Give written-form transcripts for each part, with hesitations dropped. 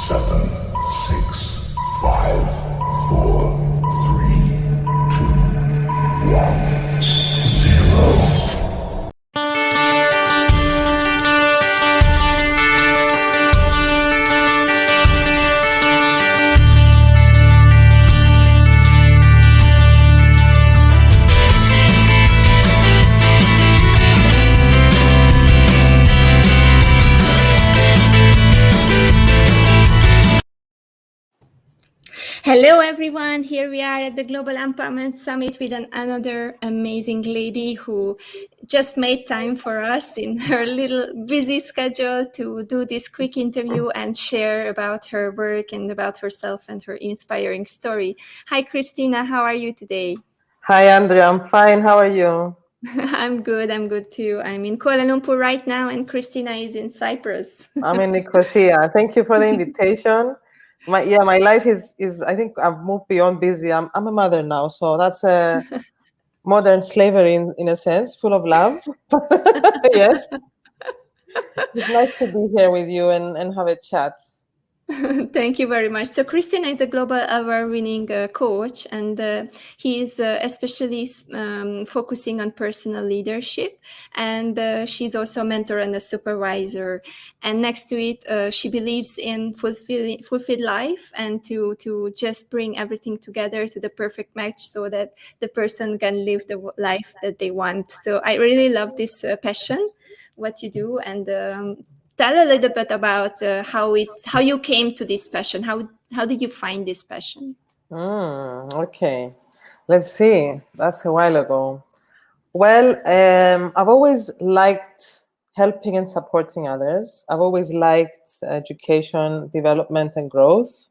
7, 6, 5, 4, 3, 2, 1, 0. Hello everyone, here we are at the Global Empowerment Summit with another amazing lady who just made time for us in her little busy schedule to do this quick interview and share about her work and about herself and her inspiring story. Hi Christina, how are you today? Hi Andrea, I'm fine, how are you? I'm good too. I'm in Kuala Lumpur right now and Christina is in Cyprus. I'm in Nicosia. Thank you for the invitation. My life is I think I've moved beyond busy. I'm a mother now, so that's a modern slavery in a sense, full of love. Yes. It's nice to be here with you and have a chat. Thank you very much. So Christina is a global award-winning coach, and he is especially focusing on personal leadership. And she's also a mentor and a supervisor. And next to it, she believes in fulfilled life and to just bring everything together to the perfect match so that the person can live the life that they want. So I really love this passion, what you do, and tell a little bit about how you came to this passion. How did you find this passion? Okay, let's see. That's a while ago. Well, I've always liked helping and supporting others. I've always liked education, development, and growth.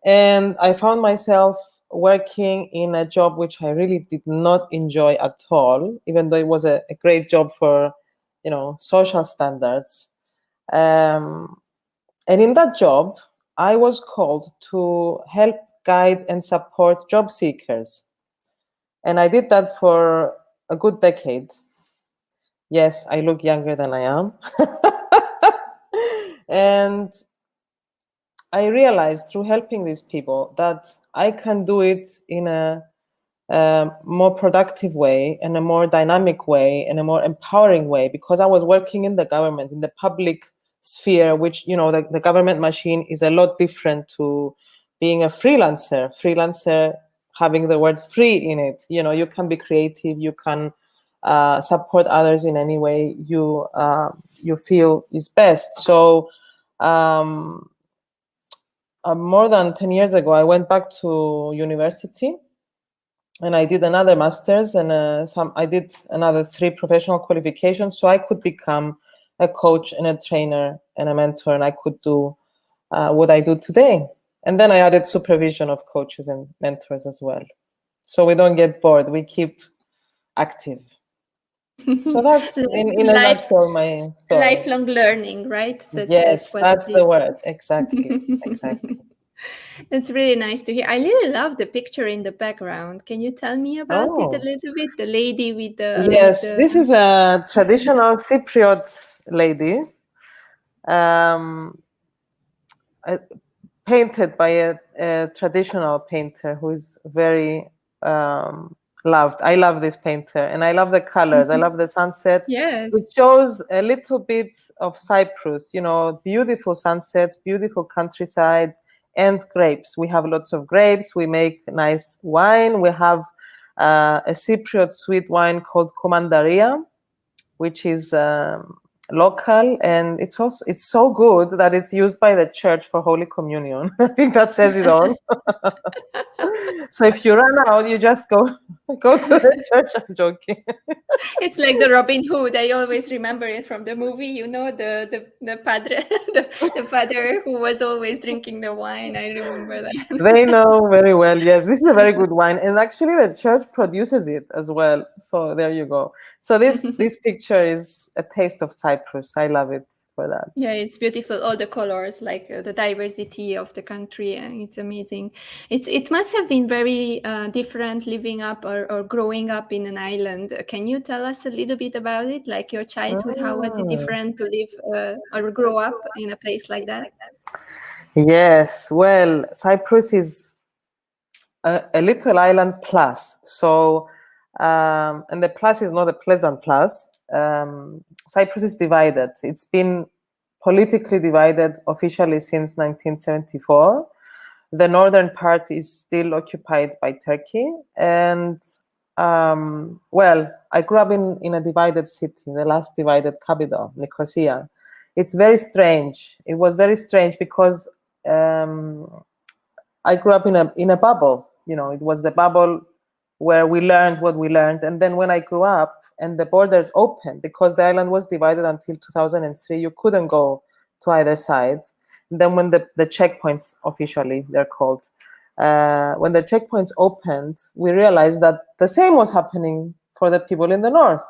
And I found myself working in a job which I really did not enjoy at all, even though it was a great job for, social standards. And in that job, I was called to help guide and support job seekers. And I did that for a good decade. Yes, I look younger than I am. And I realized through helping these people that I can do it in a more productive way, in a more dynamic way, in a more empowering way, because I was working in the government, in the public sphere, which, the government machine is a lot different to being a freelancer. Freelancer having the word free in it. You can be creative, you can support others in any way you feel is best. So more than 10 years ago, I went back to university and I did another master's and I did another 3 professional qualifications, so I could become a coach and a trainer and a mentor, and I could do what I do today. And then I added supervision of coaches and mentors as well, so we don't get bored, we keep active. So that's in a nutshell my story. Lifelong learning, right? Yes, that's the word. Exactly. That's really nice to hear. I really love the picture in the background. Can you tell me about it a little bit? The lady with the... Yes, this is a traditional Cypriot lady, painted by a traditional painter who is very loved. I love this painter, and I love the colors. I love the sunset. Yes. It shows a little bit of Cyprus, beautiful sunsets, beautiful countryside, and grapes. We have lots of grapes. We make nice wine. We have a Cypriot sweet wine called Commandaria, which is local, and it's so good that it's used by the church for Holy Communion. I think that says it all. So if you run out, you just go to the church. I'm joking. It's like the Robin Hood. I always remember it from the movie, the padre, the father who was always drinking the wine. I remember that. They know very well. Yes, this is a very good wine, and actually the church produces it as well. So there you go. So this picture is a taste of Cyprus. I love it for that. Yeah, it's beautiful. All the colors, like the diversity of the country, and it's amazing. It must have been very different living up or growing up in an island. Can you tell us a little bit about it, like your childhood? How was it different to live or grow up in a place like that? Yes, well, Cyprus is a little island plus. So, and the plus is not a pleasant plus. Cyprus is divided. It's been politically divided officially since 1974. The northern part is still occupied by Turkey. And, well, I grew up in a divided city, the last divided capital, Nicosia. It's very strange. It was very strange because I grew up in a bubble. You know, it was the bubble where we learned what we learned. And then when I grew up and the borders opened, because the island was divided until 2003, you couldn't go to either side. And then when the checkpoints, officially they're called, when the checkpoints opened, we realized that the same was happening for the people in the north.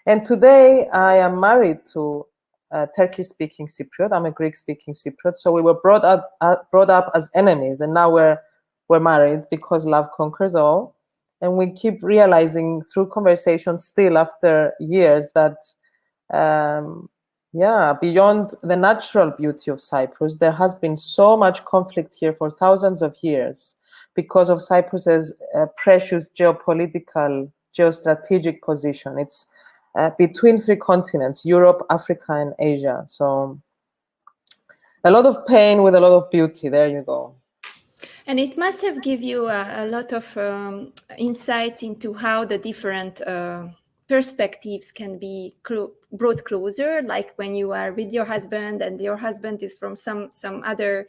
And today I am married to a Turkish-speaking Cypriot. I'm a Greek-speaking Cypriot. So we were brought up as enemies, and now we're married because love conquers all. And we keep realizing through conversation still after years that, yeah, beyond the natural beauty of Cyprus, there has been so much conflict here for thousands of years because of Cyprus's precious geopolitical, geostrategic position. It's between three continents, Europe, Africa, and Asia. So a lot of pain with a lot of beauty. There you go. And it must have given you a lot of insight into how the different perspectives can be brought closer, like when you are with your husband and your husband is from some other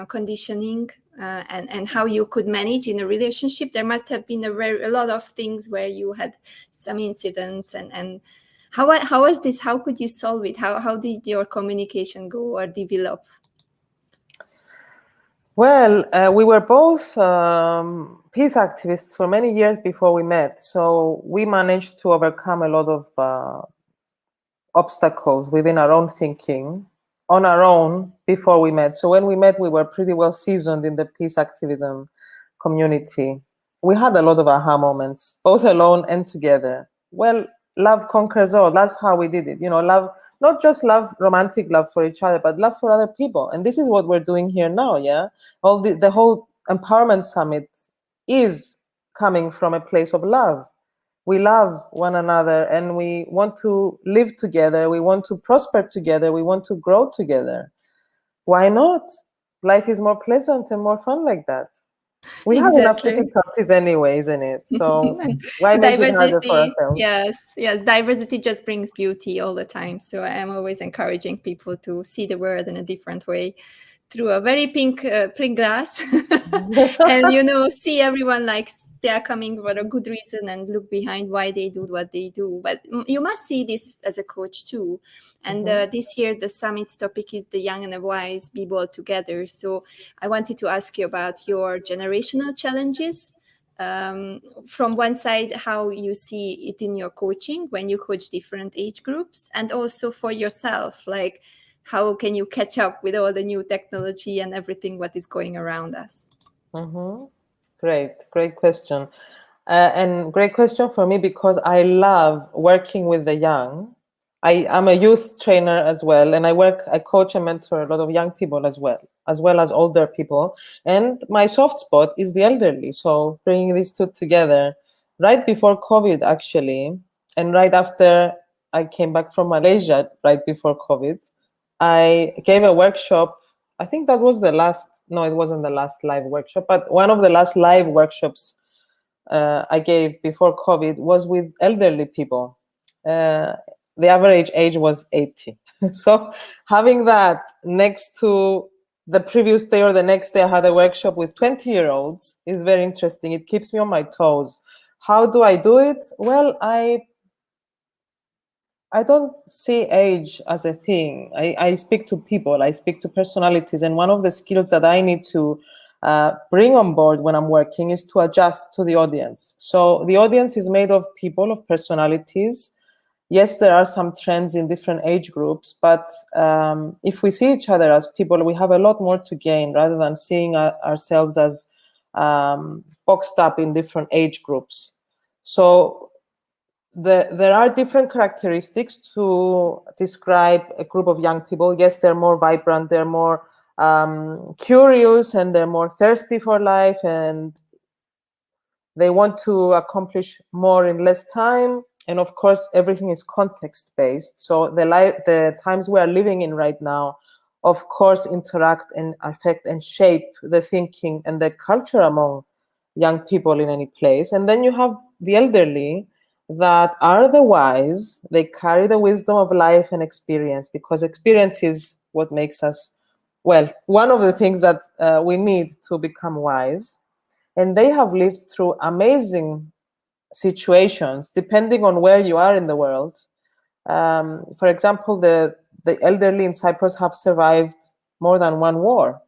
conditioning, and how you could manage in a relationship. There must have been a lot of things where you had some incidents, and how was this? How could you solve it? How did your communication go or develop? Well, we were both peace activists for many years before we met. So we managed to overcome a lot of obstacles within our own thinking on our own before we met. So when we met, we were pretty well seasoned in the peace activism community. We had a lot of aha moments, both alone and together. Well, love conquers all. That's how we did it. You know, love, not just love, romantic love for each other, but love for other people. And this is what we're doing here now, yeah? All the whole empowerment summit is coming from a place of love. We love one another and we want to live together. We want to prosper together. We want to grow together. Why not? Life is more pleasant and more fun like that. We have enough Exactly. difficulties anyway, isn't it? So why make it harder for Diversity, ourselves? yes, diversity just brings beauty all the time. So I am always encouraging people to see the world in a different way through a very pink glass, and see everyone like they are coming for a good reason and look behind why they do what they do. But you must see this as a coach too. And this year the summit's topic is the young and the wise be bold together. So I wanted to ask you about your generational challenges. From one side, how you see it in your coaching when you coach different age groups, and also for yourself, like how can you catch up with all the new technology and everything what is going around us? Great question. And great question for me because I love working with the young. I'm a youth trainer as well, and I coach and mentor a lot of young people as well as older people. And my soft spot is the elderly. So bringing these two together right before COVID, actually, and right after I came back from Malaysia, right before COVID, I gave a workshop. I think that was the last, no, it wasn't the last live workshop, but one of the last live workshops I gave before COVID was with elderly people. The average age was 80. So having that next to the previous day or the next day, I had a workshop with 20-year-olds is very interesting. It keeps me on my toes. How do I do it? Well, I don't see age as a thing. I speak to people, I speak to personalities, and one of the skills that I need to bring on board when I'm working is to adjust to the audience. So the audience is made of people, of personalities. Yes, there are some trends in different age groups, but if we see each other as people, we have a lot more to gain rather than seeing ourselves as boxed up in different age groups. So there are different characteristics to describe a group of young people. Yes, they're more vibrant, they're more curious, and they're more thirsty for life, and they want to accomplish more in less time. And of course, everything is context based. So the times we are living in right now, of course, interact and affect and shape the thinking and the culture among young people in any place. And then you have the elderly that are the wise. They carry the wisdom of life and experience, because experience is what makes us, well, one of the things that we need to become wise. And they have lived through amazing situations, depending on where you are in the world. For example, the elderly in Cyprus have survived more than one war,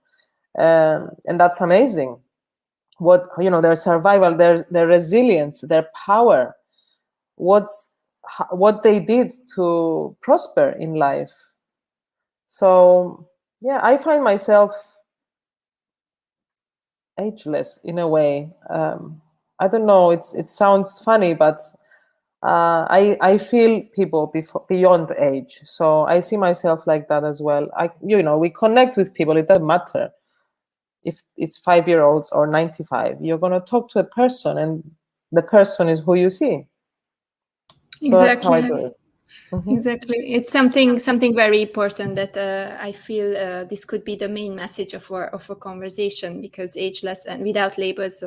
and that's amazing. Their survival, their resilience, their power, what they did to prosper in life. So yeah, I find myself ageless in a way. I don't know. It sounds funny, but I feel people beyond age. So I see myself like that as well. We connect with people. It doesn't matter if it's 5-year-olds or 95. You're gonna talk to a person, and the person is who you see. So that's how I do it. Mm-hmm. Exactly. It's something very important that I feel this could be the main message of our conversation, because ageless and without labels,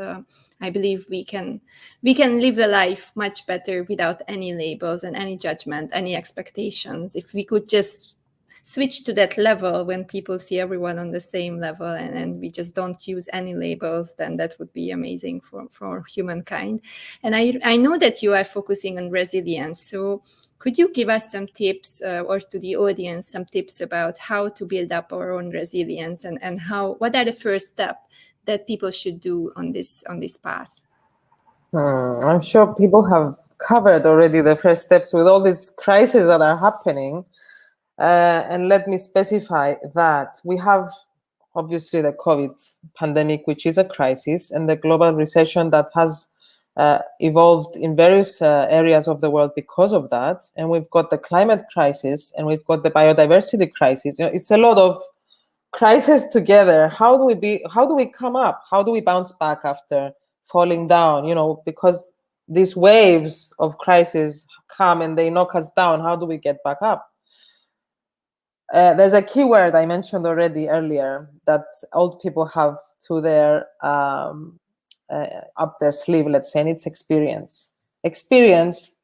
I believe we can live a life much better without any labels and any judgment, any expectations. If we could just switch to that level when people see everyone on the same level, and we just don't use any labels, then that would be amazing for humankind. And I know that you are focusing on resilience. So could you give us some tips, or to the audience, some tips about how to build up our own resilience, and what are the first steps that people should do on this path? I'm sure people have covered already the first steps with all these crises that are happening. And let me specify that we have obviously the COVID pandemic, which is a crisis, and the global recession that has evolved in various areas of the world because of that. And we've got the climate crisis, and we've got the biodiversity crisis. It's a lot of crises together. How do we come up? How do we bounce back after falling down? Because these waves of crisis come and they knock us down. How do we get back up? There's a keyword I mentioned already earlier that old people have to their up their sleeve, let's say, and it's experience. Experience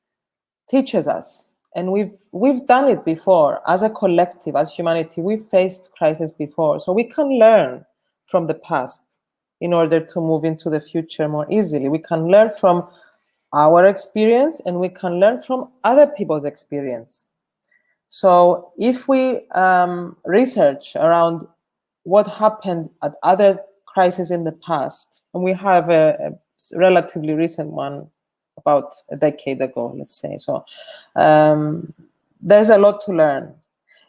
teaches us, and we've done it before as a collective, as humanity. We've faced crisis before, so we can learn from the past in order to move into the future more easily. We can learn from our experience, and we can learn from other people's experience. So if we research around what happened at other crises in the past, and we have a relatively recent one about a decade ago, let's say, so there's a lot to learn.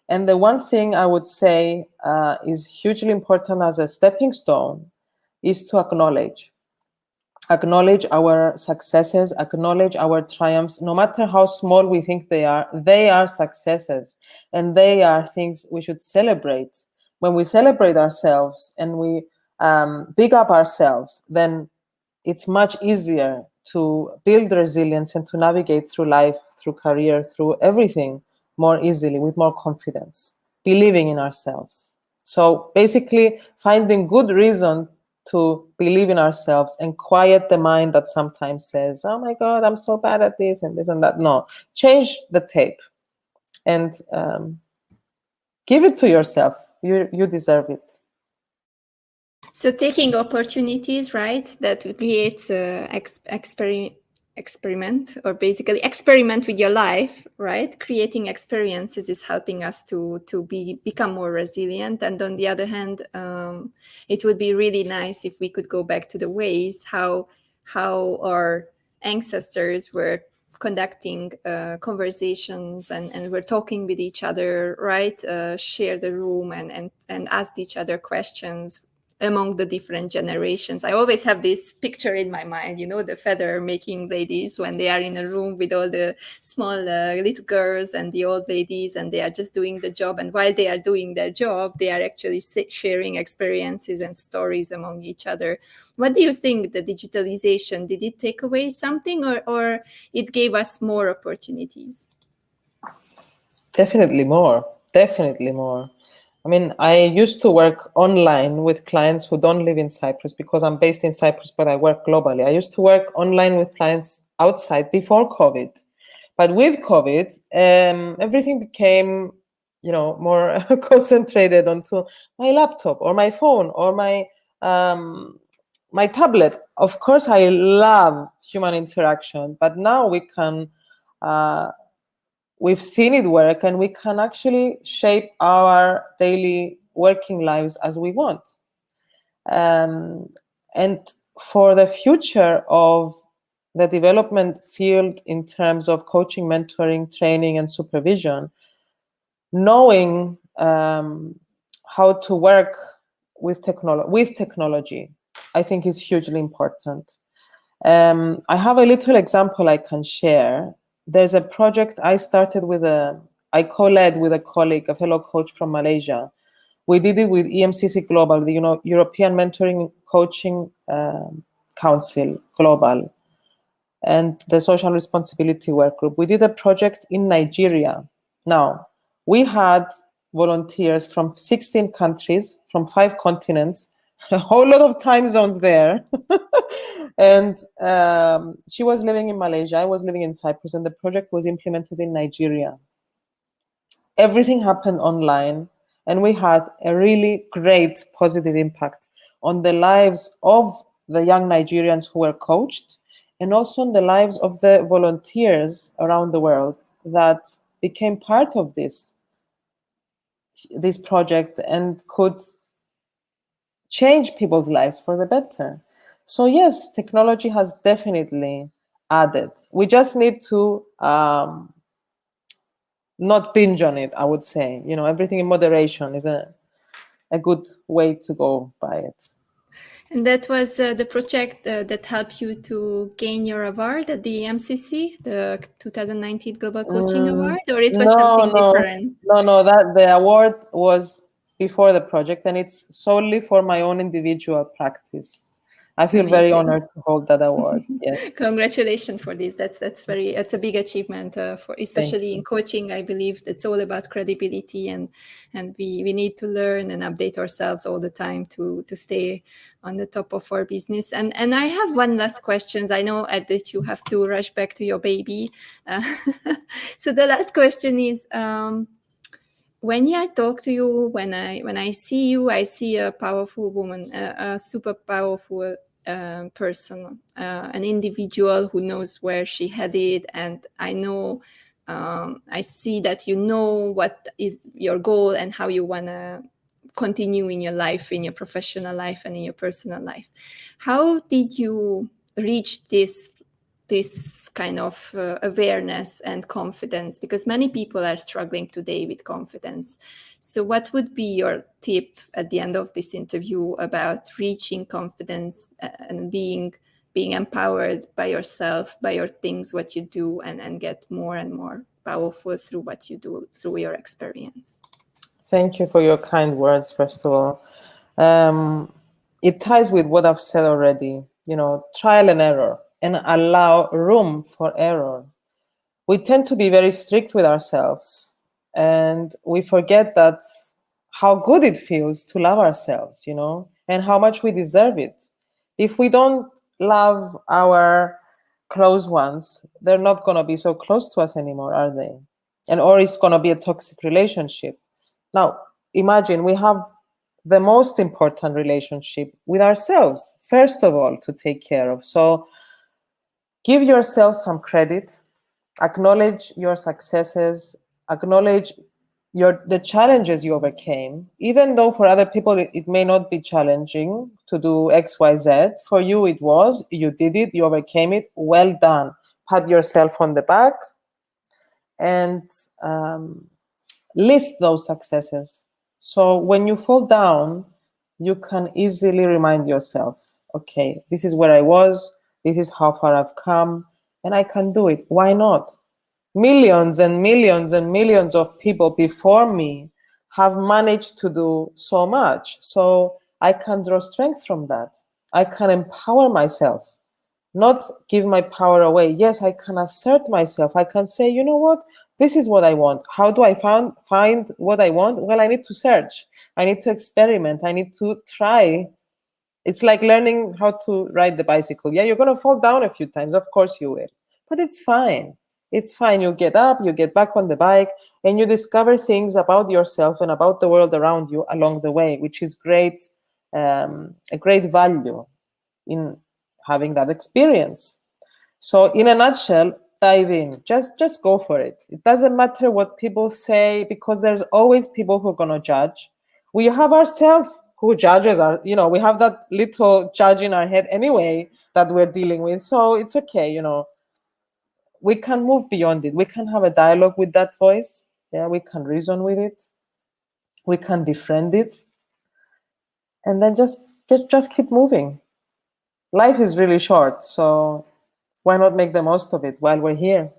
And the one thing I would say is hugely important as a stepping stone is to acknowledge our successes, acknowledge our triumphs. No matter how small we think they are successes, and they are things we should celebrate. When we celebrate ourselves and we big up ourselves, then it's much easier to build resilience and to navigate through life, through career, through everything more easily, with more confidence, believing in ourselves. So basically, finding good reason to believe in ourselves and quiet the mind that sometimes says, oh my God, I'm so bad at this and this and that. No, change the tape and give it to yourself. You deserve it. So taking opportunities, right, that creates experiment, or basically experiment with your life, right? Creating experiences is helping us to become more resilient. And on the other hand, it would be really nice if we could go back to the ways how our ancestors were conducting conversations and we're talking with each other, right? Share the room and asked each other questions among the different generations. I always have this picture in my mind, the feather making ladies when they are in a room with all the small little girls and the old ladies, and they are just doing the job. And while they are doing their job, they are actually sharing experiences and stories among each other. What do you think, the digitalization, did it take away something, or it gave us more opportunities? Definitely more. Definitely more. I mean, I used to work online with clients who don't live in Cyprus because I'm based in Cyprus, but I work globally. I used to work online with clients outside before COVID. But with COVID, everything became, more concentrated onto my laptop or my phone or my tablet. Of course, I love human interaction, but now we've seen it work, and we can actually shape our daily working lives as we want. And for the future of the development field in terms of coaching, mentoring, training, and supervision, knowing how to work with technology, I think is hugely important. I have a little example I can share. There's a project I started I co-led with a colleague, a fellow coach from Malaysia. We did it with EMCC Global, the European Mentoring Coaching Council Global, and the Social Responsibility Work Group. We did a project in Nigeria. Now, we had volunteers from 16 countries, from 5 continents, a whole lot of time zones there. And she was living in Malaysia, I was living in Cyprus, and the project was implemented in Nigeria. Everything happened online, and we had a really great positive impact on the lives of the young Nigerians who were coached, and also on the lives of the volunteers around the world that became part of this project and could change people's lives for the better. So yes, technology has definitely added. We just need to not binge on it, I would say. Everything in moderation is a good way to go by it. And that was the project that helped you to gain your award at the MCC, the 2019 Global Coaching Award, or it was something different? No, that the award was before the project, and it's solely for my own individual practice. I feel Amazing. very honored to hold that award. Yes. Congratulations for this. It's a big achievement for, especially in coaching. I believe it's all about credibility, and we need to learn and update ourselves all the time to stay on the top of our business. And I have one last question. I know, Ed, that you have to rush back to your baby. So the last question is, when I talk to you, when I see you, I see a powerful woman, a super powerful person, an individual who knows where she headed. And I know, I see that you know what is your goal and how you want to continue in your life, in your professional life and in your personal life. How did you reach this kind of awareness and confidence? Because many people are struggling today with confidence. So what would be your tip at the end of this interview about reaching confidence and being empowered by yourself, by your things, what you do, and get more and more powerful through what you do, through your experience? Thank you for your kind words, first of all. It ties with what I've said already, trial and error, and allow room for error. We tend to be very strict with ourselves, and we forget that how good it feels to love ourselves, and how much we deserve it. If we don't love our close ones, they're not going to be so close to us anymore, are they? Or it's going to be a toxic relationship. Now, imagine we have the most important relationship with ourselves, first of all, to take care of. So give yourself some credit, acknowledge your successes, acknowledge the challenges you overcame. Even though for other people it may not be challenging to do X, Y, Z, for you it was. You did it, you overcame it, well done. Pat yourself on the back and list those successes. So when you fall down, you can easily remind yourself, okay, this is where I was, this is how far I've come, and I can do it. Why not? Millions and millions and millions of people before me have managed to do so much. So I can draw strength from that. I can empower myself, not give my power away. Yes, I can assert myself. I can say, you know what? This is what I want. How do I find what I want? Well, I need to search. I need to experiment. I need to try. It's like learning how to ride the bicycle. Yeah, you're going to fall down a few times. Of course you will. But it's fine. It's fine. You get up, you get back on the bike, and you discover things about yourself and about the world around you along the way, which is great, a great value in having that experience. So in a nutshell, dive in. Just go for it. It doesn't matter what people say, because there's always people who are going to judge. We have ourselves who judges our, we have that little judge in our head anyway that we're dealing with. So it's okay, we can move beyond it. We can have a dialogue with that voice. Yeah, we can reason with it. We can befriend it. And then just keep moving. Life is really short, so why not make the most of it while we're here?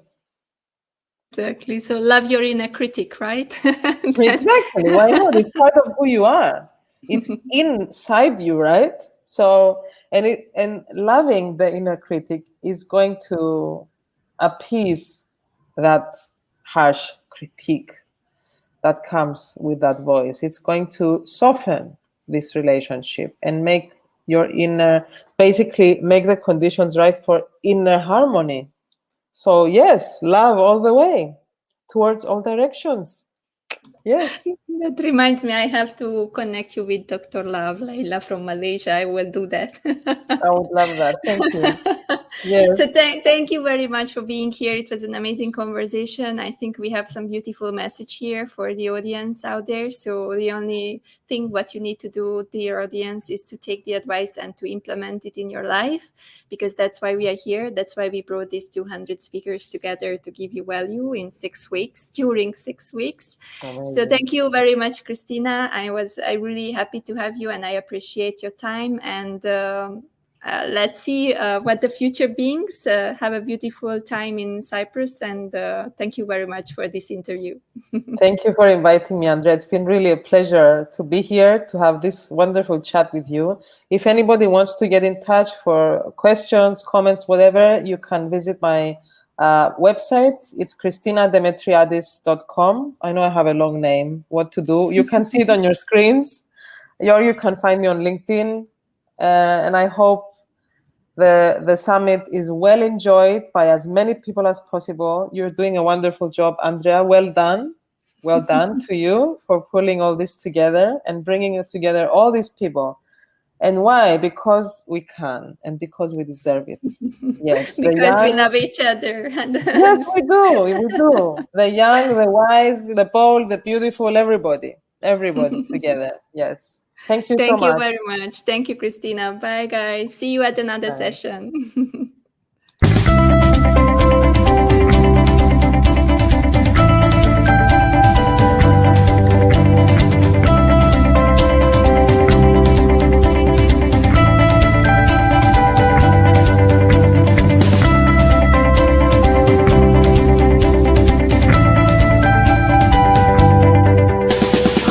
Exactly. So love your inner critic, right? Exactly. Why not? It's part of who you are. It's inside you, right? So, and loving the inner critic is going to appease that harsh critique that comes with that voice. It's going to soften this relationship and make your inner, basically make the conditions right for inner harmony. So yes, love all the way, towards all directions. Yes. That reminds me, I have to connect you with Dr. Love, Laila from Malaysia. I will do that. I would love that. Thank you. Yes. So thank you very much for being here. It was an amazing conversation. I think we have some beautiful message here for the audience out there. So the only thing what you need to do, dear audience, is to take the advice and to implement it in your life, because that's why we are here. That's why we brought these 200 speakers together to give you value in 6 weeks, during 6 weeks. Amazing. So thank you very much, Christina. I really happy to have you, and I appreciate your time. And let's see what the future brings. Have a beautiful time in Cyprus, and thank you very much for this interview. Thank you for inviting me, Andrea. It's been really a pleasure to be here, to have this wonderful chat with you. If anybody wants to get in touch for questions, comments, whatever, you can visit my website. It's ChristinaDemetriades.com. I know I have a long name. What to do? You can see it on your screens, or you can find me on LinkedIn. And I hope the summit is well enjoyed by as many people as possible. You're doing a wonderful job, Andrea. Well done. Well done to you for pulling all this together and bringing it together, all these people. And why? Because we can, and because we deserve it. Yes. Because we love each other. Yes, we do. We do. The young, the wise, the bold, the beautiful, everybody together. Yes. Thank you so much. Thank you very much. Thank you, Christina. Bye, guys. See you at another session.